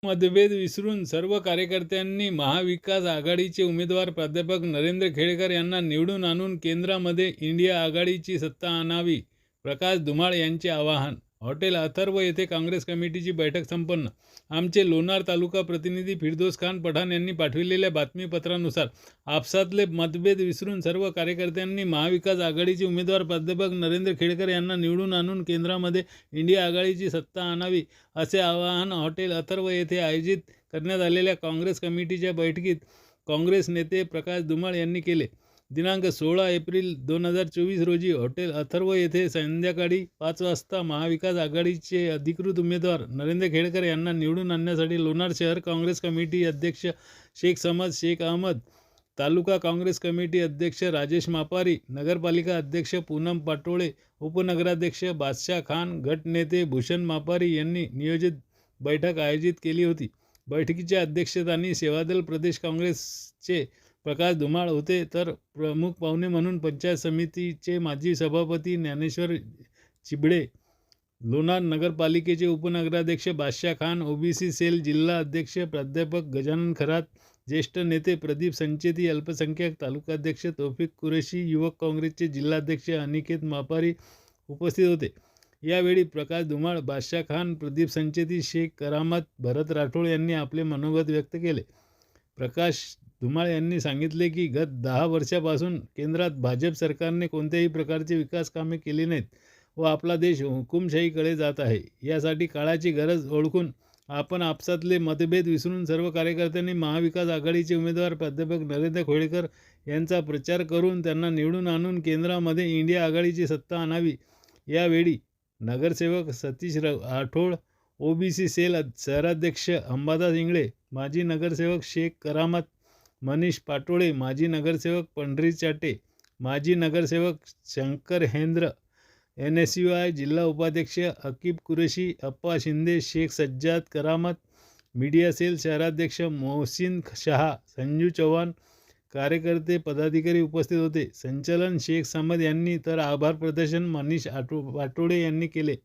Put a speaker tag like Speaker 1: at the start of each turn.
Speaker 1: मतभेद विसरून सर्व कार्यकर्त्यांनी महाविकास आघाडीचे उमेदवार प्राध्यापक नरेंद्र खेडेकर यांना निवडून आणून केंद्रामध्ये इंडिया आघाडीची सत्ता आणावी. प्रकाश धुमाळ यांचे आवाहन. हॉटेल अथर्व येथे काँग्रेस कमिटीची बैठक संपन्न. आमचे लोणार तालुका प्रतिनिधी फिरदोस खान पठाण यांनी पाठविलेल्या बातमीपत्रानुसार आपसातले मतभेद विसरून सर्व कार्यकर्त्यांनी महाविकास आघाडीचे उमेदवार प्राध्यापक नरेंद्र खेडेकर यांना निवडून आणून केंद्रामध्ये इंडिया आघाडीची सत्ता आणावी असे आवाहन हॉटेल अथर्व येथे आयोजित करण्यात आलेल्या काँग्रेस कमिटीच्या बैठकीत काँग्रेस नेते प्रकाश धुमाळ यांनी केले. दिनांक 16 एप्रिल 2024 रोजी हॉटेल अथर्व येथे संध्याकाळी 5 वाजता महाविकास आघाडीचे अधिकृत उमेदवार नरेंद्र खेडेकर यांना निवडून आणण्यासाठी लोणार शहर काँग्रेस कमिटी अध्यक्ष शेख समद शेख अहमद, तालुका काँग्रेस कमिटी अध्यक्ष राजेश मापारी, नगरपालिका अध्यक्ष पूनम पाटोळे, उपनगराध्यक्ष बादशाह खान, गटनेते भूषण मापारी यांनी नियोजित बैठक आयोजित केली होती. बैठकीच्या अध्यक्षस्थानी सेवादल प्रदेश काँग्रेसचे प्रकाश धुमाळ होते, तर प्रमुख पाहुणे म्हणून पंचायत समितीचे माजी सभापती ज्ञानेश्वर चिबडे, लोणार नगरपालिकेचे उपनगराध्यक्ष बादशाह खान, ओबीसी सेल जिल्हा अध्यक्ष प्राध्यापक गजानन खरात, ज्येष्ठ नेते प्रदीप संचेती, अल्पसंख्याक तालुकाध्यक्ष तौफिक कुरेशी, युवक काँग्रेसचे जिल्हाध्यक्ष अनिकेत मापारी उपस्थित होते. यावेळी प्रकाश धुमाळ, बादशाह खान, प्रदीप संचेती, शेख करामत, भरत राठोड यांनी आपले मनोगत व्यक्त केले. प्रकाश धुमाळ यांनी सांगितले की गत 10 वर्षापासून केंद्रात भाजप सरकारने कोणत्याही प्रकारचे विकास कामे केली नाहीत व आपला देश हुकुमशाहीकडे जात आहे. यासाठी काळाची गरज ओळखून आपण आपसातले मतभेद विसरून सर्व कार्यकर्त्यांनी महाविकास आघाडीचे उमेदवार प्राध्यापक नरेंद्र खेडेकर यांचा प्रचार करून त्यांना निवडून आणून केंद्रामध्ये इंडिया आघाडीची सत्ता आणावी. यावेळी नगरसेवक सतीश राठोड, ओबीसी सेल शहराध्यक्ष अंबादास इंगळे, माजी नगरसेवक शेख करामत, मनीष पाटोळे, माजी नगरसेवक पंढरी चाटे, माजी नगरसेवक शंकर हेंद्र, NSUI जिल्हा उपाध्यक्ष अकीब कुरेशी, अप्पा शिंदे, शेख सज्जाद करामत, मीडिया सेल शहराध्यक्ष मोहसिन शहा, संजू चव्हाण, कार्यकर्ते पदाधिकारी उपस्थित होते. संचालन शेख समद यांनी तर आभार प्रदर्शन मनीष पाटोळे यांनी केले.